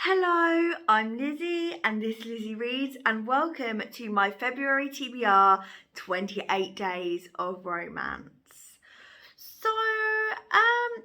Hello, I'm Lizzie and this is Lizzie Reads and welcome to my February TBR 28 Days of Romance. So,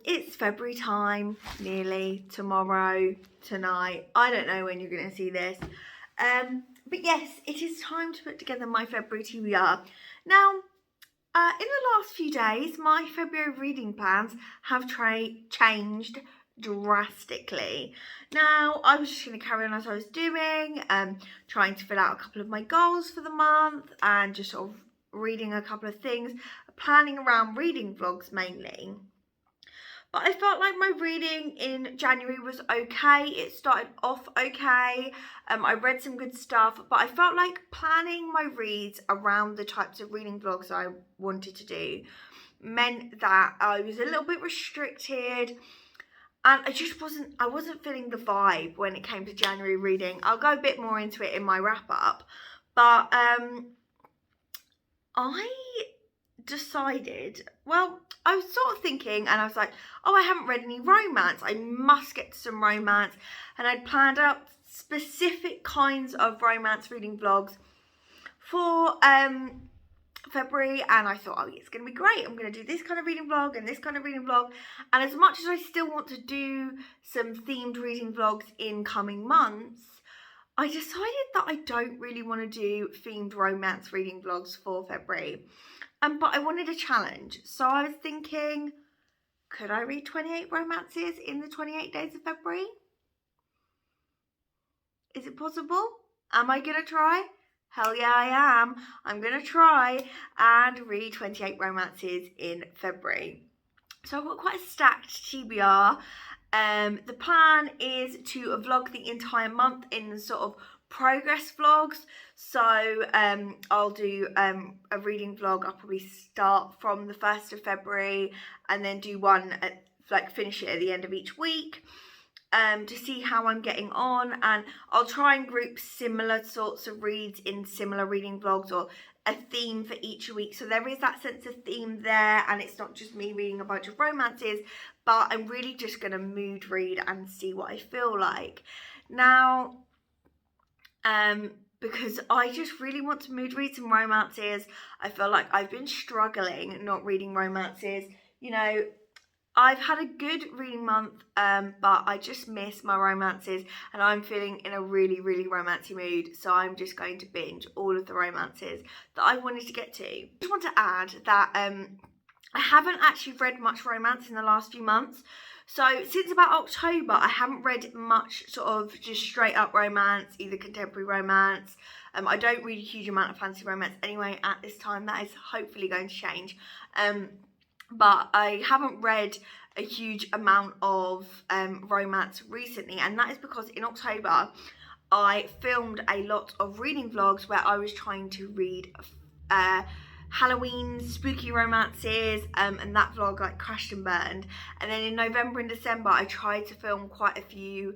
it's February time, nearly tomorrow, tonight. I don't know when you're going to see this. But yes, it is time to put together my February TBR. Now, in the last few days, my February reading plans have changed drastically. Now, I was just going to carry on as I was doing, trying to fill out a couple of my goals for the month and just sort of reading a couple of things, planning around reading vlogs mainly. But I felt like my reading in January was okay. It started off okay. I read some good stuff, but I felt like planning my reads around the types of reading vlogs I wanted to do meant that I was a little bit restricted. And I wasn't feeling the vibe when it came to January reading. I'll go a bit more into it in my wrap up. But I decided, well, I was sort of thinking and I was like, oh, I haven't read any romance. I must get to some romance. And I'd planned out specific kinds of romance reading vlogs for February, and I thought, oh, it's going to be great. I'm going to do this kind of reading vlog and this kind of reading vlog. And as much as I still want to do some themed reading vlogs in coming months, I decided that I don't really want to do themed romance reading vlogs for February. But I wanted a challenge. So I was thinking, could I read 28 romances in the 28 days of February? Is it possible? Am I going to try? Hell yeah, I am. I'm going to try and read 28 romances in February. So I've got quite a stacked TBR. The plan is to vlog the entire month in sort of progress vlogs. So I'll do a reading vlog. I'll probably start from the 1st of February and then do one finish it at the end of each week. To see how I'm getting on, and I'll try and group similar sorts of reads in similar reading vlogs or a theme for each week, so there is that sense of theme there and it's not just me reading a bunch of romances, but I'm really just going to mood read and see what I feel like. Now, because I just really want to mood read some romances. I feel like I've been struggling not reading romances. You know, I've had a good reading month, but I just miss my romances and I'm feeling in a really, really romancy mood. So I'm just going to binge all of the romances that I wanted to get to. I just want to add that I haven't actually read much romance in the last few months. So since about October, I haven't read much sort of just straight up romance, either contemporary romance. I don't read a huge amount of fantasy romance anyway at this time. That is hopefully going to change. But I haven't read a huge amount of romance recently, and that is because in October I filmed a lot of reading vlogs where I was trying to read Halloween spooky romances, and that vlog crashed and burned. And then in November and December I tried to film quite a few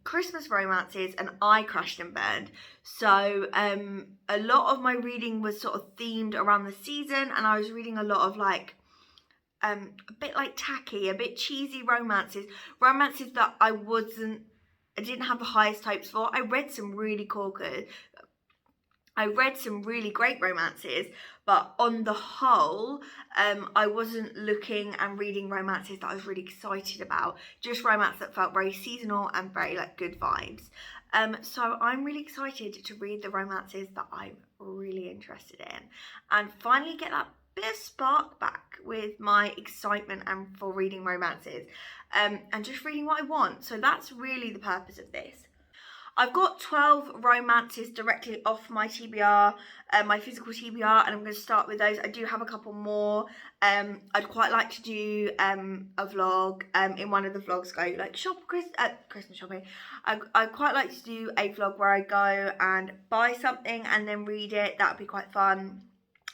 Christmas romances and I crashed and burned. So a lot of my reading was sort of themed around the season, and I was reading a lot of a bit tacky, a bit cheesy romances that I didn't have the highest hopes for. I read some really corker. I read some really great romances, but on the whole, I wasn't looking and reading romances that I was really excited about. Just romance that felt very seasonal and very good vibes. So I'm really excited to read the romances that I'm really interested in and finally get that bit of spark back with my excitement and for reading romances, and just reading what I want. So that's really the purpose of this. I've got 12 romances directly off my TBR, my physical TBR, and I'm going to start with those. I do have a couple more. I'd quite like to do a vlog. In one of the vlogs, go Christmas shopping. I'd quite like to do a vlog where I go and buy something and then read it. That would be quite fun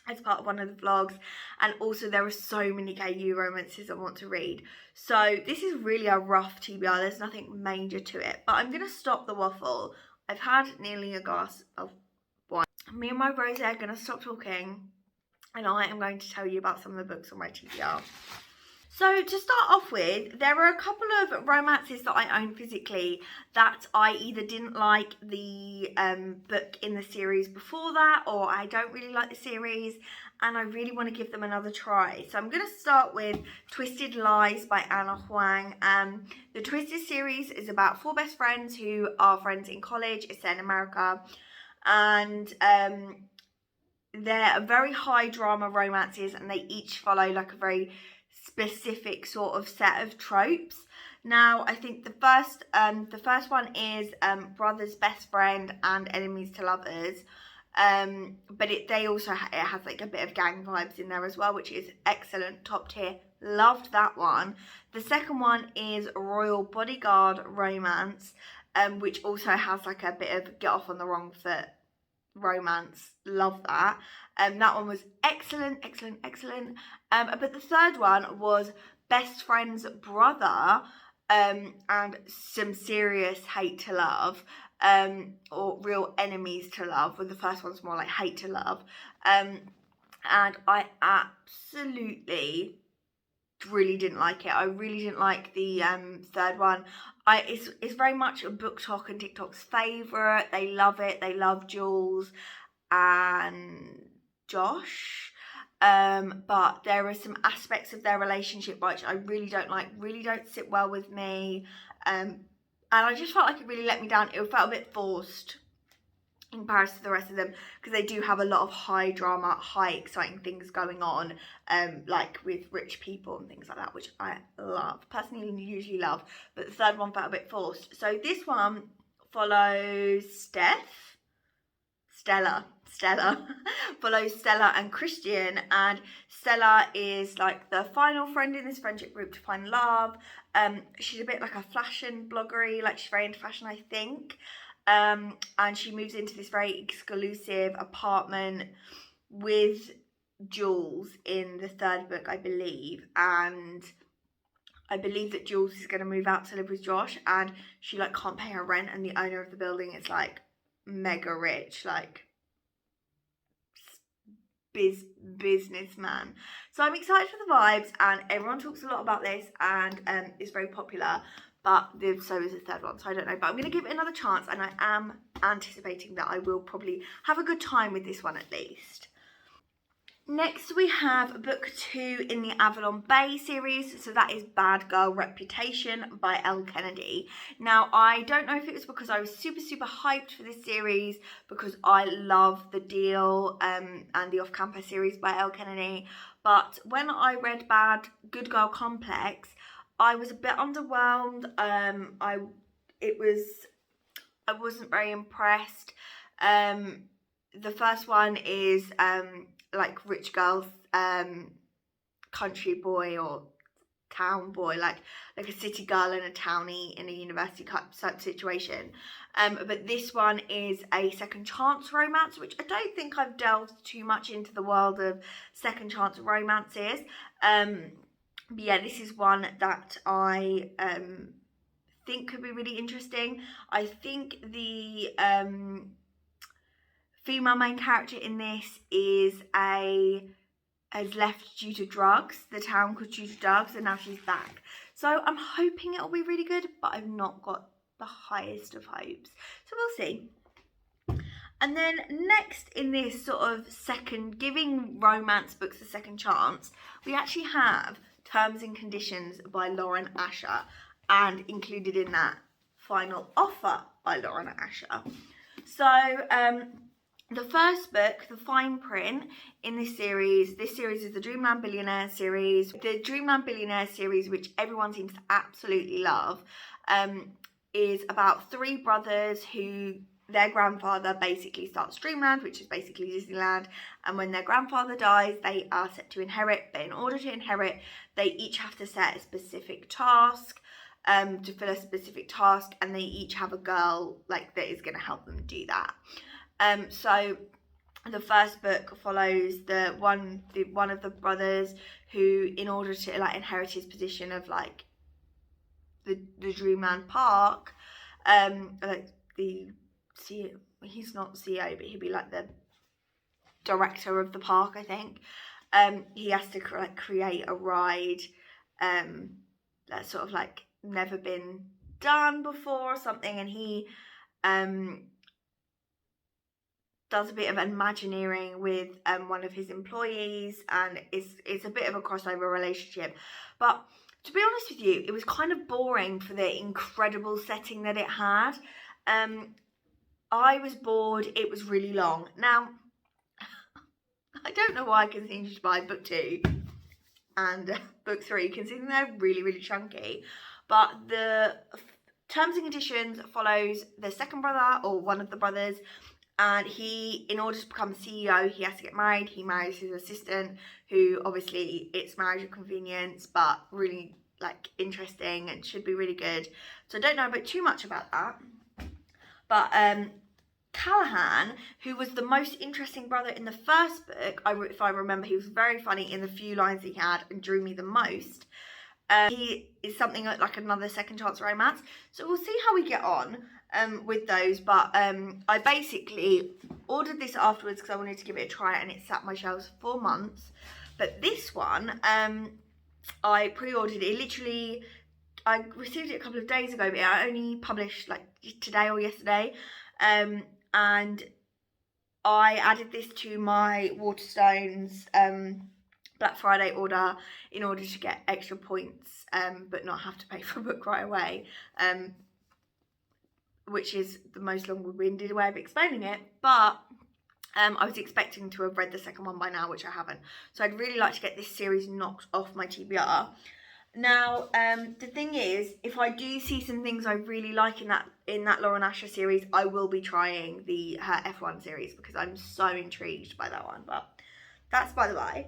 as part of one of the vlogs. And also there are so many KU romances I want to read. So this is really a rough TBR. There's nothing major to it. But I'm going to stop the waffle. I've had nearly a glass of wine. Me and my rose are going to stop talking and I am going to tell you about some of the books on my TBR. So to start off with, there are a couple of romances that I own physically that I either didn't like the book in the series before that, or I don't really like the series and I really want to give them another try. So I'm going to start with Twisted Lies by Anna Huang. The Twisted series is about four best friends who are friends in college. It's set in America, and they're very high drama romances, and they each follow like a very specific sort of set of tropes. Now, I think the first one is brothers, best friend, and enemies to lovers. But it has like a bit of gang vibes in there as well, which is excellent, top tier. Loved that one. The second one is Royal Bodyguard Romance, which also has like a bit of get off on the wrong foot romance. Love that. That one was excellent. But the third one was Best Friend's Brother, and Some Serious Hate to Love, or Real Enemies to Love, where the first one's more like hate to love. And I absolutely really didn't like it. I really didn't like the third one. It's very much a BookTok and TikTok's favourite. They love it. They love Jules and Josh. But there are some aspects of their relationship which I really don't like, really don't sit well with me. And I just felt like it really let me down. It felt a bit forced in comparison to the rest of them, because they do have a lot of high drama, high exciting things going on, like with rich people and things like that, which I love, personally usually love. But the third one felt a bit forced. So this one follows Stella follows Stella and Christian, and Stella is like the final friend in this friendship group to find love. She's a bit like a fashion bloggery, like she's very into fashion, I think. And she moves into this very exclusive apartment with Jules in the third book, I believe. And I believe that Jules is going to move out to live with Josh, and she like can't pay her rent, and the owner of the building is like mega rich, like businessman. So I'm excited for the vibes, and everyone talks a lot about this, and it's very popular. But so is the third one, so I don't know. But I'm going to give it another chance, and I am anticipating that I will probably have a good time with this one at least. Next we have book 2 in the Avalon Bay series, so that is Bad Girl Reputation by Elle Kennedy. Now, I don't know if it was because I was super hyped for this series, because I love The Deal and the Off-Campus series by Elle Kennedy, but when I read Good Girl Complex, I was a bit underwhelmed. I wasn't very impressed. The first one is like rich girls, country boy or town boy, like a city girl and a townie in a university type situation. But this one is a second chance romance, which I don't think I've delved too much into the world of second chance romances. But yeah, this is one that I think could be really interesting. I think the female main character in this has left due to drugs. The town was due to drugs, and now she's back. So I'm hoping it'll be really good, but I've not got the highest of hopes. So we'll see. And then next in this sort of giving romance books a second chance, we actually have Terms and Conditions by Lauren Asher, and included in that, Final Offer by Lauren Asher. So the first book, The Fine Print, in this series is the Dreamland Billionaire series. The Dreamland Billionaire series, which everyone seems to absolutely love, is about three brothers who their grandfather basically starts Dreamland, which is basically Disneyland, and when their grandfather dies, they are set to inherit, but in order to inherit, they each have to set a specific task, to fill a specific task, and they each have a girl like that is going to help them do that. So the first book follows one of the brothers who, in order to like inherit his position of like the Dreamland Park, like the CEO, he's not CEO, but he'd be like the director of the park, I think. He has to create a ride that's sort of like never been done before or something, and he does a bit of imagineering with one of his employees, and it's a bit of a crossover relationship. But to be honest with you, it was kind of boring for the incredible setting that it had. I was bored. It was really long. Now, I don't know why I continued to buy book 2 and book 3, considering they're really, really chunky. But the terms and conditions follows the second brother, or one of the brothers, and he, in order to become CEO, he has to get married. He marries his assistant, who obviously it's marriage of convenience, but really like interesting and should be really good. So I don't know too much about that. But Callahan, who was the most interesting brother in the first book, if I remember, he was very funny in the few lines he had and drew me the most. He is something like another second chance romance. So we'll see how we get on with those. But I basically ordered this afterwards because I wanted to give it a try, and it sat on my shelves for 4 months. But this one, I pre-ordered it. Literally, I received it a couple of days ago, but I only published like today or yesterday. And I added this to my Waterstones Black Friday order in order to get extra points, but not have to pay for a book right away, which is the most long-winded way of explaining it. But I was expecting to have read the second one by now, which I haven't. So I'd really like to get this series knocked off my TBR. Now, the thing is, if I do see some things I really like in that Lauren Asher series, I will be trying her F1 series, because I'm so intrigued by that one. But that's by the by.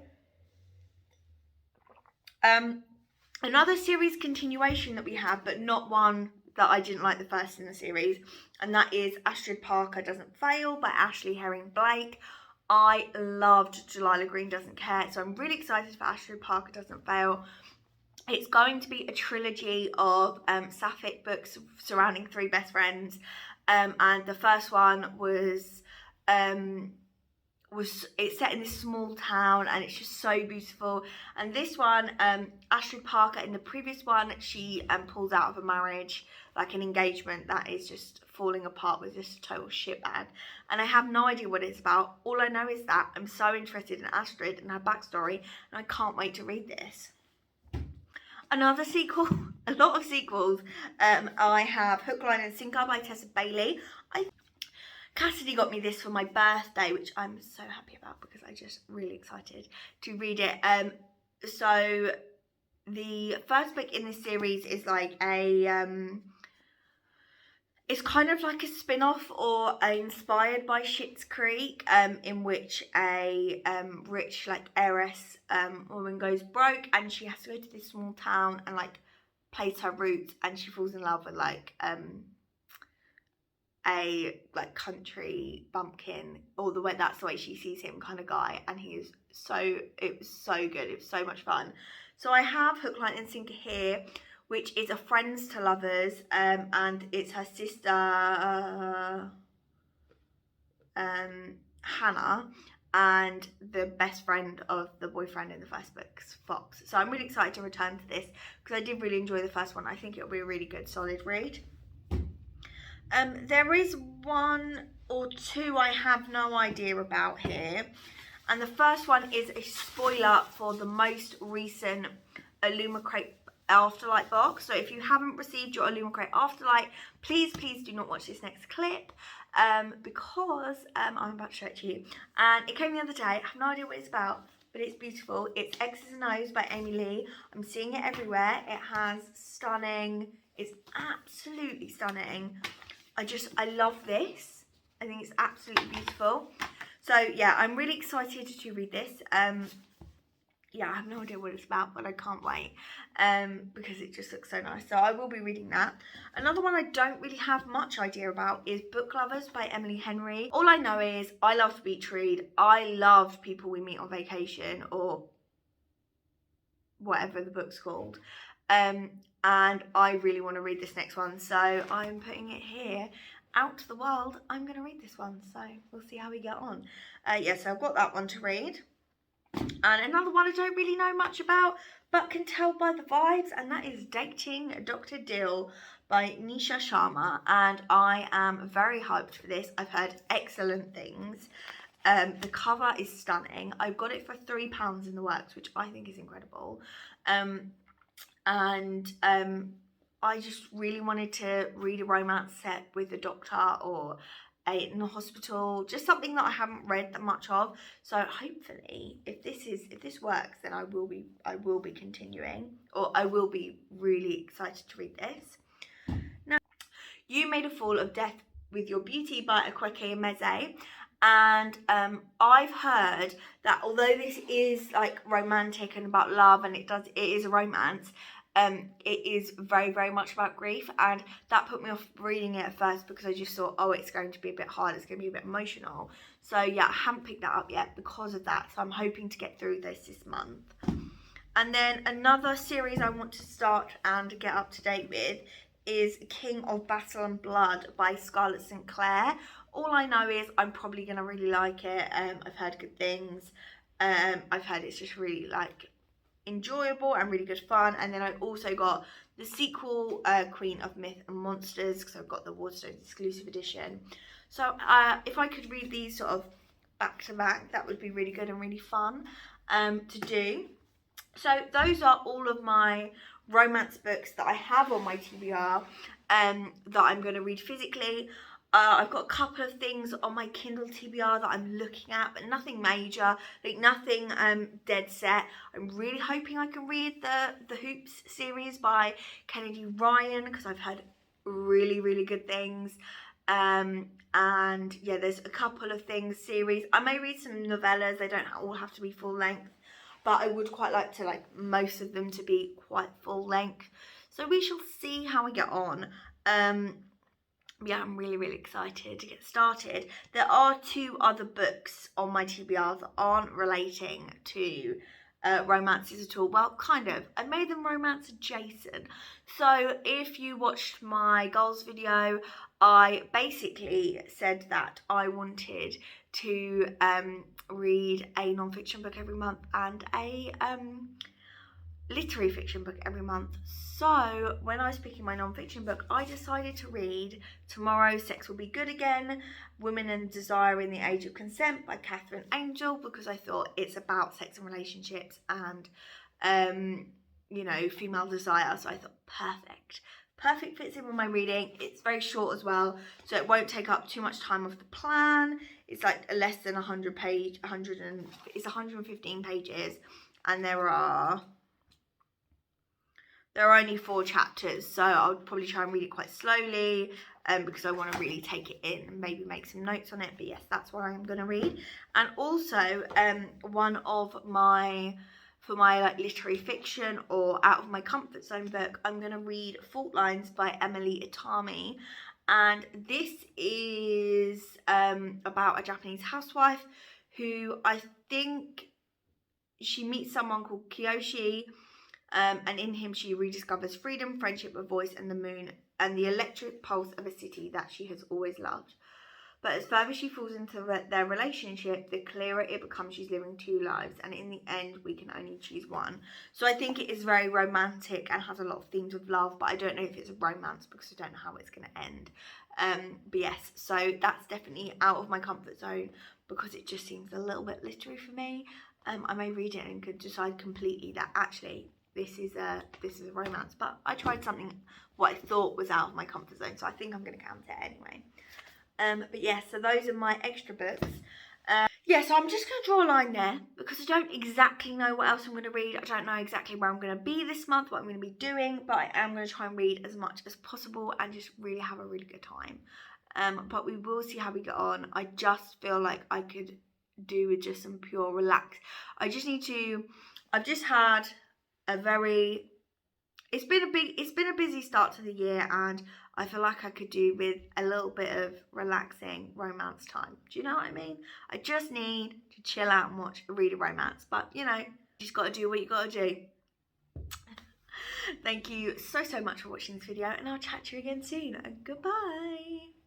Another series continuation that we have, but not one that I didn't like the first in the series, and that is Astrid Parker Doesn't Fail by Ashley Herring-Blake. I loved Delilah Green Doesn't Care, so I'm really excited for Astrid Parker Doesn't Fail. It's going to be a trilogy of sapphic books surrounding 3 best friends, and the first one was it's set in this small town, and it's just so beautiful. And this one, Astrid Parker, in the previous one, she pulls out of a marriage, like an engagement that is just falling apart, with just a total shitbag, and I have no idea what it's about. All I know is that I'm so interested in Astrid and her backstory, and I can't wait to read this. Another sequel, a lot of sequels. I have Hook, Line and Sinker by Tessa Bailey. Cassidy got me this for my birthday, which I'm so happy about, because I'm just really excited to read it. So the first book in this series is like it's kind of like a spin-off or inspired by Schitt's Creek, in which a rich like heiress woman goes broke, and she has to go to this small town and like place her roots, and she falls in love with like a like country bumpkin, all the way, that's the way she sees him kind of guy, and it was so good. It was so much fun. So I have Hook, Line and Sinker here, which is a friends to lovers, and it's her sister Hannah, and the best friend of the boyfriend in the first book, Fox. So I'm really excited to return to this, because I did really enjoy the first one. I think it'll be a really good solid read. There is 1 or 2 I have no idea about here, and the first one is a spoiler for the most recent Illumicrate Afterlight box. So if you haven't received your Illumicrate Afterlight, please do not watch this next clip, because I'm about to show it to you. And it came the other day. I have no idea what it's about, but it's beautiful. It's X's and O's by Amy Lee. I'm seeing it everywhere. It has it's absolutely stunning. I love this. I think it's absolutely beautiful. So yeah, I'm really excited to read this. Yeah, I have no idea what it's about, but I can't wait, because it just looks so nice. So I will be reading that. Another one I don't really have much idea about is Book Lovers by Emily Henry. All I know is I love to beach read. I love People We Meet on Vacation, or whatever the book's called. And I really want to read this next one, so I'm putting it here out to the world. I'm going to read this one, so we'll see how we get on. Yeah, so I've got that one to read. And another one I don't really know much about, but can tell by the vibes, and that is Dating Dr. Dill by Nisha Sharma. And I am very hyped for this. I've heard excellent things. The cover is stunning. I got it for £3 in the works, which I think is incredible. I just really wanted to read a romance set with a doctor or in a hospital, just something that I haven't read that much of. So hopefully, if this works, then I will be continuing, or I will be really excited to read this. Now, You Made a Fool of Death with Your Beauty by Akweke Meze. And I've heard that although this is like romantic and about love, and it is a romance, it is very, very much about grief, and that put me off reading it at first because I just thought, oh, it's going to be a bit hard, it's going to be a bit emotional. So yeah, I haven't picked that up yet because of that. So I'm hoping to get through this month. And then another series I want to start and get up to date with is King of Battle and Blood by Scarlett St. Clair. All I know is I'm probably going to really like it. I've heard good things. I've heard it's just really like enjoyable and really good fun. And then I also got the sequel, Queen of Myth and Monsters, because I've got the Waterstones exclusive edition. So if I could read these sort of back to back, that would be really good and really fun to do. So those are all of my romance books that I have on my TBR that I'm going to read physically. I've got a couple of things on my Kindle TBR that I'm looking at, but nothing major, like nothing dead set. I'm really hoping I can read the Hoops series by Kennedy Ryan, because I've heard really, really good things. And yeah, there's a couple of things series. I may read some novellas. They don't all have to be full length, but I would quite like to most of them to be quite full length. So we shall see how we get on. Yeah, I'm really, really excited to get started. There are 2 other books on my TBR that aren't relating to romances at all. Well, kind of. I made them romance adjacent. So if you watched my goals video, I basically said that I wanted to read a non-fiction book every month and a literary fiction book every month. So when I was picking my non-fiction book, I decided to read Tomorrow Sex Will Be Good Again, Women and Desire in the Age of Consent by Catherine Angel, because I thought it's about sex and relationships and you know, female desire. So I thought perfect fits in with my reading. It's very short as well, so it won't take up too much time off the plan. It's like less than 100 page, it's 115 pages, and there are only 4 chapters, so I'll probably try and read it quite slowly because I want to really take it in and maybe make some notes on it. But yes, that's what I'm going to read. And also one of my, for my literary fiction or out of my comfort zone book, I'm going to read Fault Lines by Emily Itami. And this is about a Japanese housewife who, I think she meets someone called Kiyoshi, and in him she rediscovers freedom, friendship, a voice, and the moon, and the electric pulse of a city that she has always loved. But as further she falls into their relationship, the clearer it becomes she's living 2 lives, and in the end we can only choose one. So I think it is very romantic and has a lot of themes of love, but I don't know if it's a romance because I don't know how it's going to end. But yes, so that's definitely out of my comfort zone because it just seems a little bit literary for me. I may read it and could decide completely that actually this is a romance, but I tried something what I thought was out of my comfort zone, so I think I'm going to count it anyway. But yeah, so those are my extra books. Yeah, so I'm just going to draw a line there because I don't exactly know what else I'm going to read. I don't know exactly where I'm going to be this month, what I'm going to be doing, but I am going to try and read as much as possible and just really have a really good time. But we will see how we get on. I just feel like I could do with just some pure relax. I've just had a very, it's been a busy start to the year, and I feel like I could do with a little bit of relaxing romance time. Do you know what I mean? I just need to chill out and read a romance, but you know, you just got to do what you got to do. Thank you so much for watching this video, and I'll chat to you again soon. Goodbye.